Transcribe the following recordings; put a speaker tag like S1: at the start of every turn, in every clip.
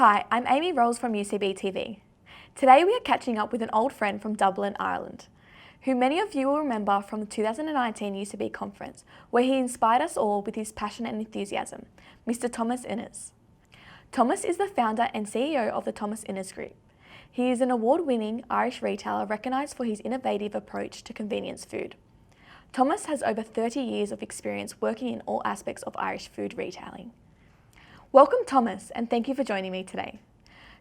S1: Hi, I'm Amy Rolls from UCB TV. Today we are catching up with an old friend from Dublin, Ireland, who many of you will remember from the 2019 UCB conference, where he inspired us all with his passion and enthusiasm, Mr. Thomas Ennis. Thomas is the founder and CEO of the Thomas Ennis Group. He is an award-winning Irish retailer recognised for his innovative approach to convenience food. Thomas has over 30 years of experience working in all aspects of Irish food retailing. Welcome, Thomas, and thank you for joining me today.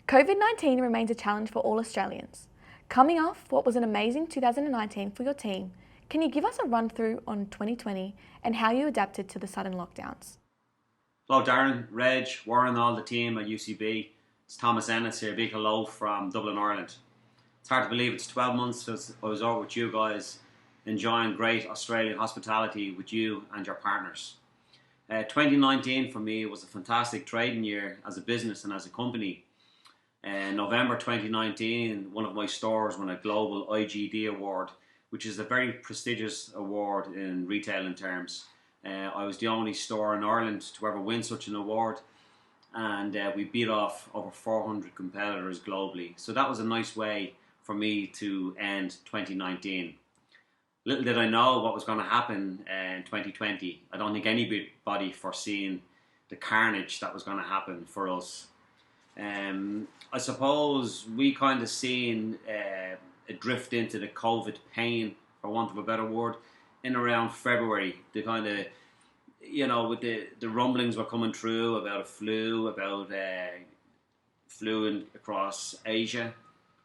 S1: COVID-19 remains a challenge for all Australians. Coming off what was an amazing 2019 for your team, can you give us a run-through on 2020 and how you adapted to the sudden lockdowns?
S2: Hello Darren, Reg, Warren, all the team at UCB. It's Thomas Ennis here, big hello from Dublin, Ireland. It's hard to believe it's 12 months since I was over with you guys, enjoying great Australian hospitality with you and your partners. 2019 for me was a fantastic trading year as a business and as a company. In November 2019, one of my stores won a global IGD award, which is a very prestigious award in retailing terms. I was the only store in Ireland to ever win such an award, and we beat off over 400 competitors globally. So that was a nice way for me to end 2019. Little did I know what was going to happen in 2020. I don't think anybody foreseen the carnage that was going to happen for us. I suppose we kind of seen a drift into the COVID pain, for want of a better word, in around February. The kind of, with the rumblings were coming through about a flu, across Asia,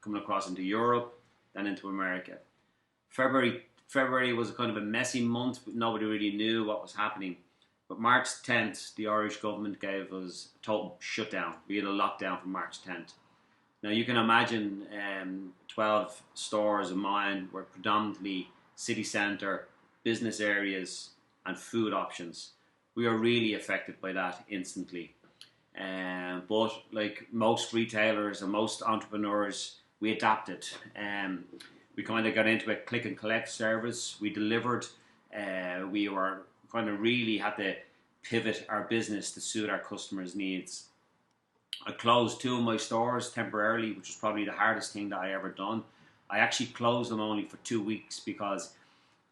S2: coming across into Europe, then into America. February was a kind of a messy month, but nobody really knew what was happening. But March 10th, the Irish government gave us a total shutdown. We had a lockdown from March 10th. Now you can imagine 12 stores of mine were predominantly city centre, business areas and food options. We were really affected by that instantly. But like most retailers and most entrepreneurs, we adapted. We kind of got into a click and collect service. We delivered. We were kind of really had to pivot our business to suit our customers' needs. I closed 2 of my stores temporarily, which was probably the hardest thing that I ever done. I actually closed them only for 2 weeks because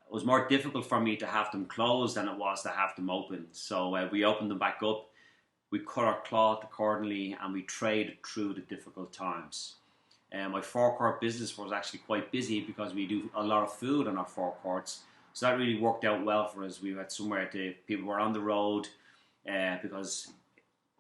S2: it was more difficult for me to have them closed than it was to have them open. So we opened them back up. We cut our cloth accordingly and we traded through the difficult times. My forecourt business was actually quite busy because we do a lot of food in our forecourts. So that really worked out well for us. We had somewhere people were on the road because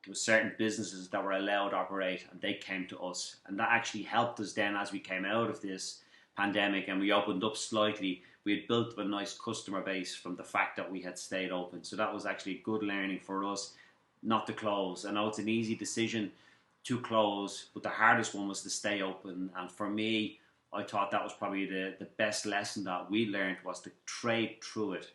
S2: there were certain businesses that were allowed to operate and they came to us. And that actually helped us then as we came out of this pandemic and we opened up slightly. We had built a nice customer base from the fact that we had stayed open. So that was actually good learning for us not to close. I know it's an easy decision to close, but the hardest one was to stay open. And for me, I thought that was probably the best lesson that we learned was to trade through it.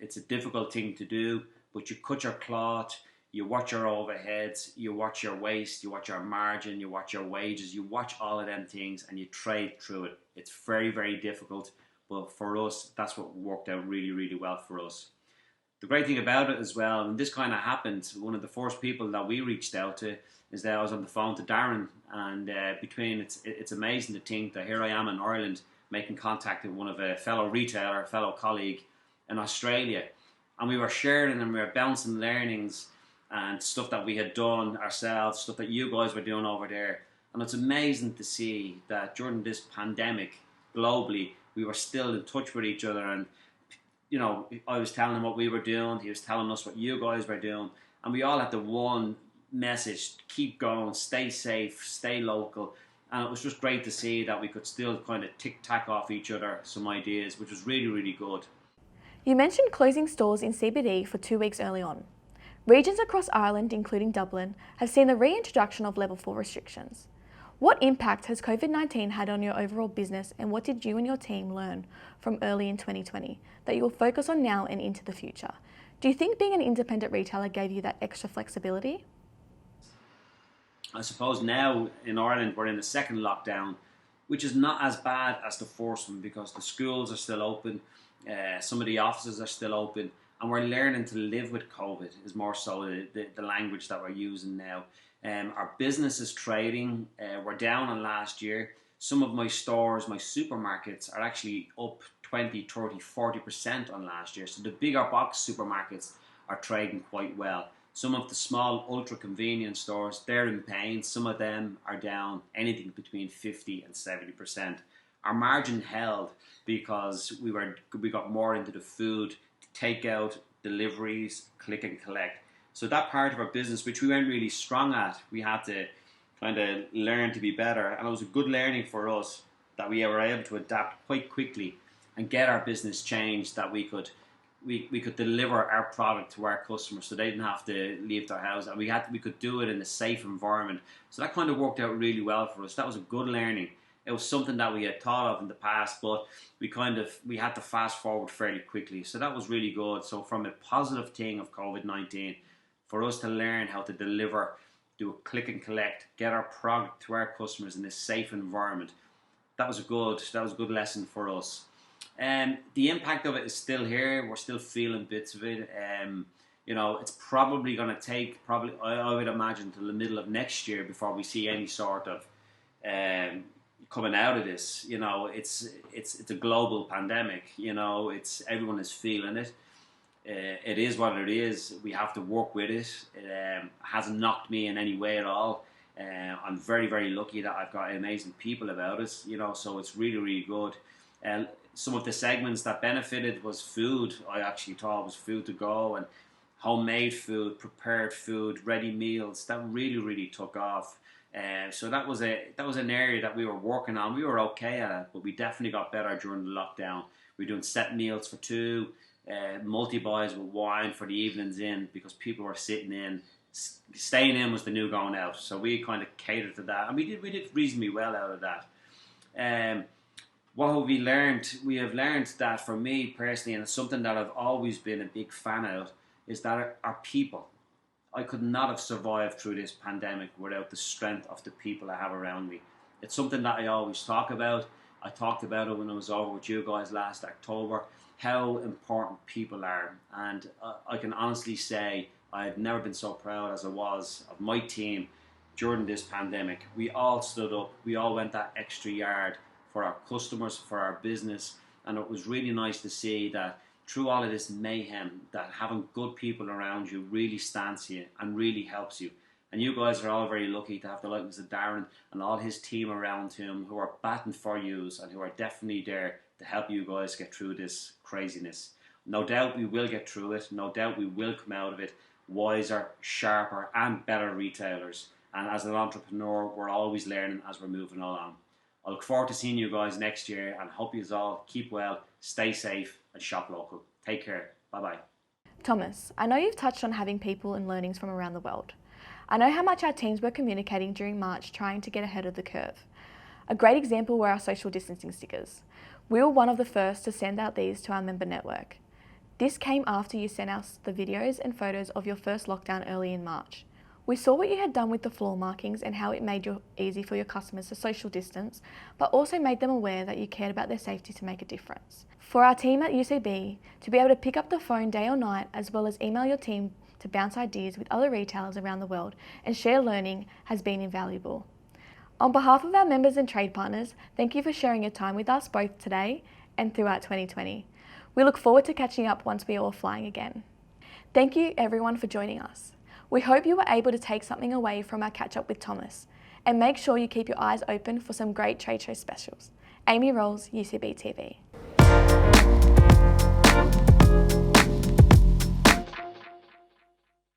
S2: It's a difficult thing to do, but you cut your cloth, you watch your overheads, you watch your waste, you watch your margin, you watch your wages, you watch all of them things and you trade through it. It's very, very difficult, but for us, that's what worked out really, really well for us. The great thing about it as well, and this kind of happened, one of the first people that we reached out to is that I was on the phone to Darren, and it's amazing to think that here I am in Ireland making contact with one of a fellow retailer, a fellow colleague in Australia, and we were sharing and we were bouncing learnings and stuff that we had done ourselves, stuff that you guys were doing over there, and it's amazing to see that during this pandemic globally we were still in touch with each other. And I was telling him what we were doing, he was telling us what you guys were doing, and we all had the one message: keep going, stay safe, stay local. And it was just great to see that we could still kind of tick-tack off each other some ideas, which was really, really good.
S1: You mentioned closing stores in CBD for 2 weeks early on. Regions across Ireland, including Dublin, have seen the reintroduction of level 4 restrictions. What impact has COVID-19 had on your overall business, and what did you and your team learn from early in 2020 that you will focus on now and into the future? Do you think being an independent retailer gave you that extra flexibility?
S2: I suppose now in Ireland we're in the second lockdown, which is not as bad as the first one because the schools are still open. Some of the offices are still open, and we're learning to live with COVID is more so the language that we're using now. Our business is trading. We're down on last year. Some of my stores, my supermarkets, are actually up 20, 30, 40% on last year. So the bigger box supermarkets are trading quite well. Some of the small ultra convenience stores, they're in pain. Some of them are down anything between 50 and 70%. Our margin held because we got more into the food, takeout, deliveries, click and collect. So that part of our business, which we weren't really strong at, we had to kind of learn to be better. And it was a good learning for us that we were able to adapt quite quickly and get our business changed, that we could deliver our product to our customers so they didn't have to leave their house, and we could do it in a safe environment. So that kind of worked out really well for us. That was a good learning. It was something that we had thought of in the past, but we had to fast forward fairly quickly. So that was really good. So from a positive thing of COVID-19, for us to learn how to deliver, do a click and collect, get our product to our customers in a safe environment, that was a good lesson for us. The impact of it is still here. We're still feeling bits of it. It's probably going to take, I would imagine, till the middle of next year before we see any sort of coming out of this. It's a global pandemic. Everyone is feeling it. It is what it is. We have to work with it. It hasn't knocked me in any way at all. I'm very, very lucky that I've got amazing people about us. So it's really, really good. Some of the segments that benefited was food. I actually thought it was food to go, and homemade food, prepared food, ready meals. That really, really took off. So that was an area that we were working on. We were okay at it, but we definitely got better during the lockdown. We were doing set meals for two, multi-buys with wine for the evenings in, because people were sitting in. Staying in was the new going out. So we kind of catered to that, and we did reasonably well out of that. What have we learned? We have learned that, for me personally, and it's something that I've always been a big fan of, is that our people. I could not have survived through this pandemic without the strength of the people I have around me. It's something that I always talk about. I talked about it when I was over with you guys last October, how important people are. And I can honestly say I've never been so proud as I was of my team during this pandemic. We all stood up. We all went that extra yard for our customers, for our business, and it was really nice to see that through all of this mayhem, that having good people around you really stands you and really helps you. And you guys are all very lucky to have the likes of Darren and all his team around him, who are batting for you and who are definitely there to help you guys get through this craziness. No doubt we will get through it. No doubt we will come out of it wiser, sharper, and better retailers. And as an entrepreneur, we're always learning as we're moving along. I look forward to seeing you guys next year, and hope you all keep well, stay safe, and shop local. Take care. Bye-bye.
S1: Thomas, I know you've touched on having people and learnings from around the world. I know how much our teams were communicating during March, trying to get ahead of the curve. A great example were our social distancing stickers. We were one of the first to send out these to our member network. This came after you sent us the videos and photos of your first lockdown early in March. We saw what you had done with the floor markings and how it made it easy for your customers to social distance, but also made them aware that you cared about their safety to make a difference. For our team at UCB, to be able to pick up the phone day or night, as well as email your team to bounce ideas with other retailers around the world and share learning, has been invaluable. On behalf of our members and trade partners, thank you for sharing your time with us both today and throughout 2020. We look forward to catching up once we are all flying again. Thank you everyone for joining us. We hope you were able to take something away from our catch up with Thomas, and make sure you keep your eyes open for some great trade show specials. Amy Rolls, UCB TV.